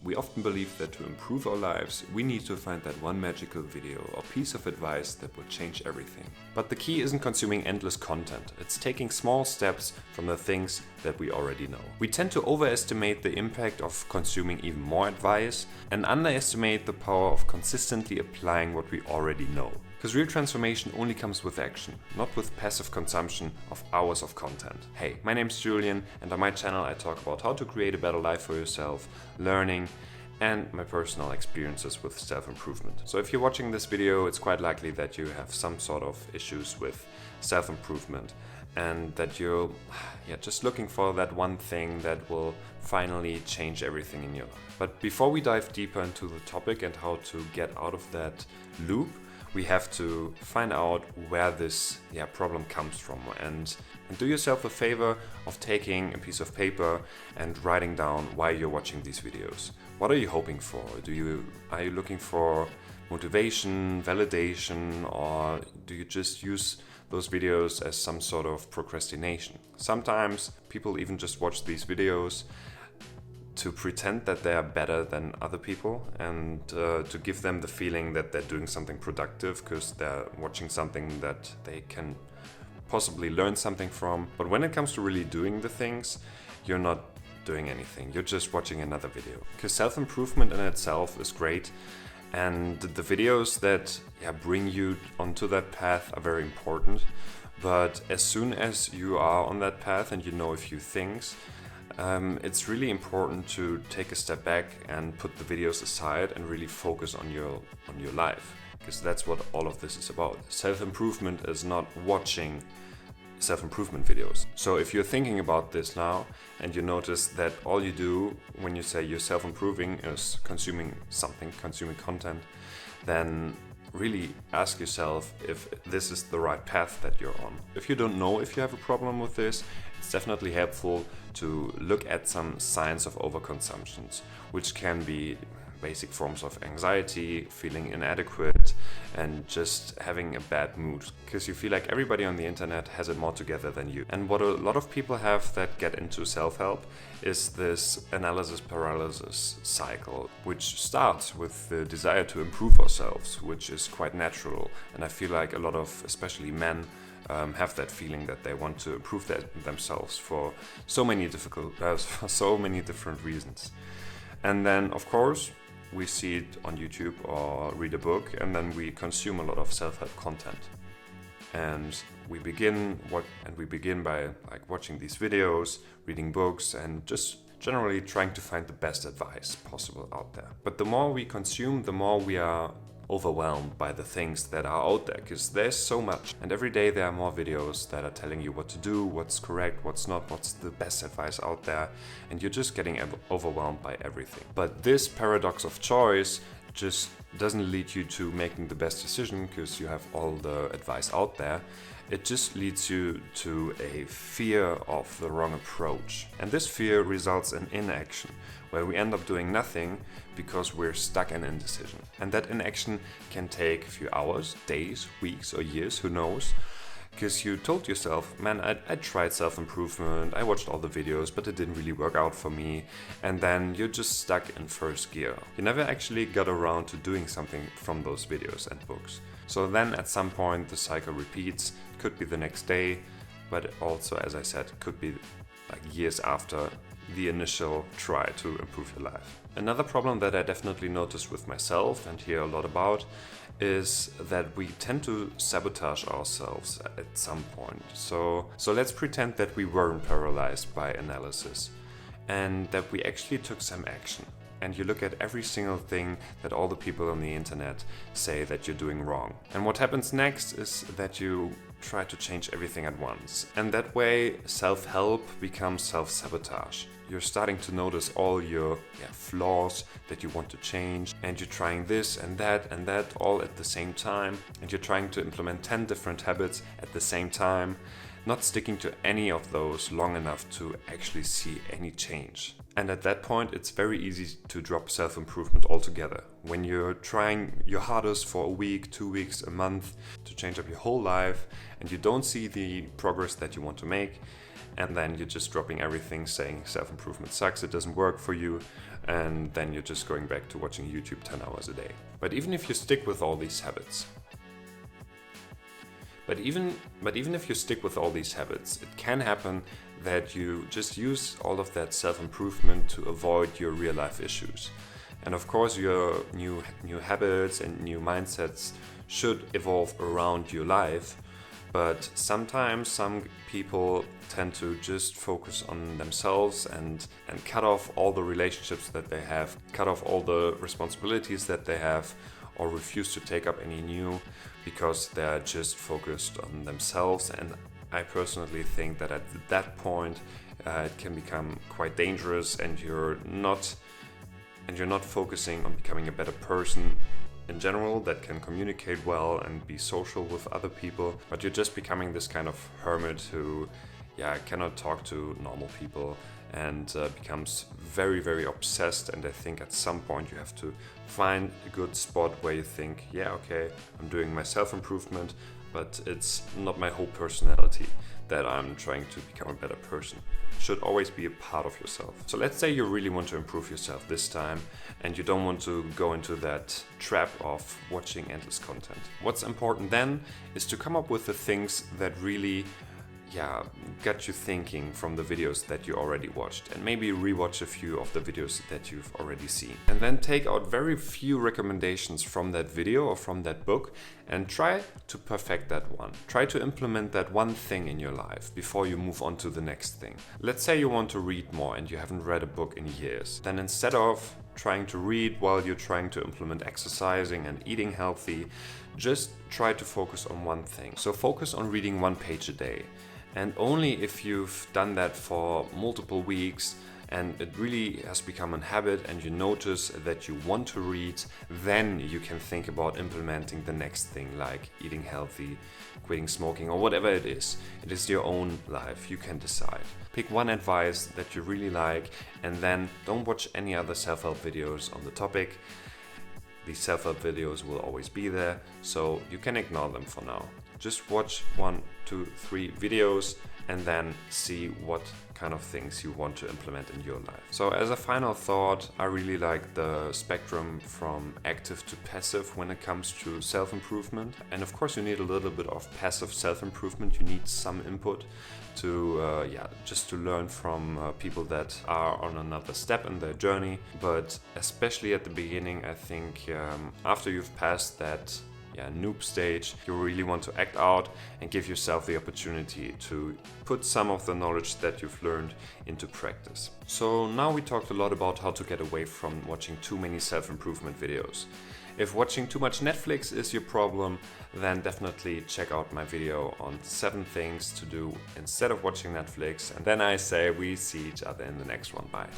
We often believe that to improve our lives, we need to find that one magical video or piece of advice that will change everything. But the key isn't consuming endless content, it's taking small steps from the things that we already know. We tend to overestimate the impact of consuming even more advice and underestimate the power of consistently applying what we already know. Because real transformation only comes with action, not with passive consumption of hours of content. Hey, my name's Julian, and on my channel I talk about how to create a better life for yourself, learning, and my personal experiences with self-improvement. So if you're watching this video, it's quite likely that you have some sort of issues with self-improvement and that you're just looking for that one thing that will finally change everything in your life. But before we dive deeper into the topic and how to get out of that loop, we have to find out where this problem comes from and do yourself a favor of taking a piece of paper and writing down why you're watching these videos. What are you hoping for? Are you looking for motivation, validation, or do you just use those videos as some sort of procrastination? Sometimes people even just watch these videos to pretend that they are better than other people and to give them the feeling that they're doing something productive because they're watching something that they can possibly learn something from. But when it comes to really doing the things, you're not doing anything. You're just watching another video. Because self-improvement in itself is great, and the videos that bring you onto that path are very important. But as soon as you are on that path and you know a few things, it's really important to take a step back and put the videos aside and really focus on your life, because that's what all of this is about. Self-improvement is not watching self-improvement videos. So if you're thinking about this now and you notice that all you do when you say you're self-improving is consuming content, then really ask yourself if this is the right path that you're on. If you don't know if you have a problem with this, it's definitely helpful to look at some signs of overconsumptions, which can be basic forms of anxiety, feeling inadequate, and just having a bad mood, because you feel like everybody on the internet has it more together than you. And what a lot of people have that get into self-help is this analysis paralysis cycle, which starts with the desire to improve ourselves, which is quite natural. And I feel like a lot of, especially men, have that feeling that they want to improve themselves for so many different reasons. And then, of course, we see it on YouTube or read a book, and then we consume a lot of self-help content. And we begin by watching these videos, reading books, and just generally trying to find the best advice possible out there. But the more we consume, the more we are overwhelmed by the things that are out there, because there's so much, and every day there are more videos that are telling you what to do, what's correct, what's not, what's the best advice out there, and you're just getting overwhelmed by everything. But this paradox of choice just doesn't lead you to making the best decision because you have all the advice out there. It just leads you to a fear of the wrong approach. And this fear results in inaction, where we end up doing nothing because we're stuck in indecision. And that inaction can take a few hours, days, weeks, or years, who knows? Because you told yourself, man, I tried self-improvement, I watched all the videos, but it didn't really work out for me. And then you're just stuck in first gear. You never actually got around to doing something from those videos and books. So then at some point the cycle repeats. It could be the next day, but also, as I said, could be like years after the initial try to improve your life. Another problem that I definitely noticed with myself and hear a lot about is that we tend to sabotage ourselves at some point. So let's pretend that we weren't paralyzed by analysis and that we actually took some action. And you look at every single thing that all the people on the internet say that you're doing wrong. And what happens next is that you try to change everything at once. And that way, self-help becomes self-sabotage. You're starting to notice all your flaws that you want to change, and you're trying this and that all at the same time. And you're trying to implement 10 different habits at the same time, not sticking to any of those long enough to actually see any change. And at that point, it's very easy to drop self-improvement altogether. When you're trying your hardest for a week, 2 weeks, a month to change up your whole life, and you don't see the progress that you want to make, and then you're just dropping everything, saying self-improvement sucks, it doesn't work for you, and then you're just going back to watching YouTube 10 hours a day. But even if you stick with all these habits, But even if you stick with all these habits, it can happen that you just use all of that self-improvement to avoid your real-life issues. And of course, your new habits and new mindsets should evolve around your life. But sometimes some people tend to just focus on themselves and cut off all the relationships that they have, cut off all the responsibilities that they have, or refuse to take up any new because they're just focused on themselves. And I personally think that at that point it can become quite dangerous, and you're not focusing on becoming a better person in general that can communicate well and be social with other people, but you're just becoming this kind of hermit who cannot talk to normal people and becomes very, very obsessed. And I think at some point you have to find a good spot where you think, yeah, okay, I'm doing my self-improvement, but it's not my whole personality that I'm trying to become a better person. It should always be a part of yourself. So let's say you really want to improve yourself this time and you don't want to go into that trap of watching endless content. What's important then is to come up with the things that really got you thinking from the videos that you already watched, and maybe rewatch a few of the videos that you've already seen. And then take out very few recommendations from that video or from that book and try to perfect that one. Try to implement that one thing in your life before you move on to the next thing. Let's say you want to read more and you haven't read a book in years. Then instead of trying to read while you're trying to implement exercising and eating healthy, just try to focus on one thing. So focus on reading 1 page a day. And only if you've done that for multiple weeks and it really has become a habit and you notice that you want to read, then you can think about implementing the next thing, like eating healthy, quitting smoking, or whatever it is. It is your own life, you can decide. Pick one advice that you really like and then don't watch any other self-help videos on the topic. These self-help videos will always be there, so you can ignore them for now. Just watch 1, 2, 3 videos and then see what kind of things you want to implement in your life. So as a final thought, I really like the spectrum from active to passive when it comes to self-improvement. And of course you need a little bit of passive self-improvement. You need some input to just to learn from people that are on another step in their journey. But especially at the beginning, I think after you've passed that noob stage, you really want to act out and give yourself the opportunity to put some of the knowledge that you've learned into practice. So now we talked a lot about how to get away from watching too many self-improvement videos. If watching too much Netflix is your problem, then definitely check out my video on 7 things to do instead of watching Netflix. And then I say we see each other in the next one. Bye.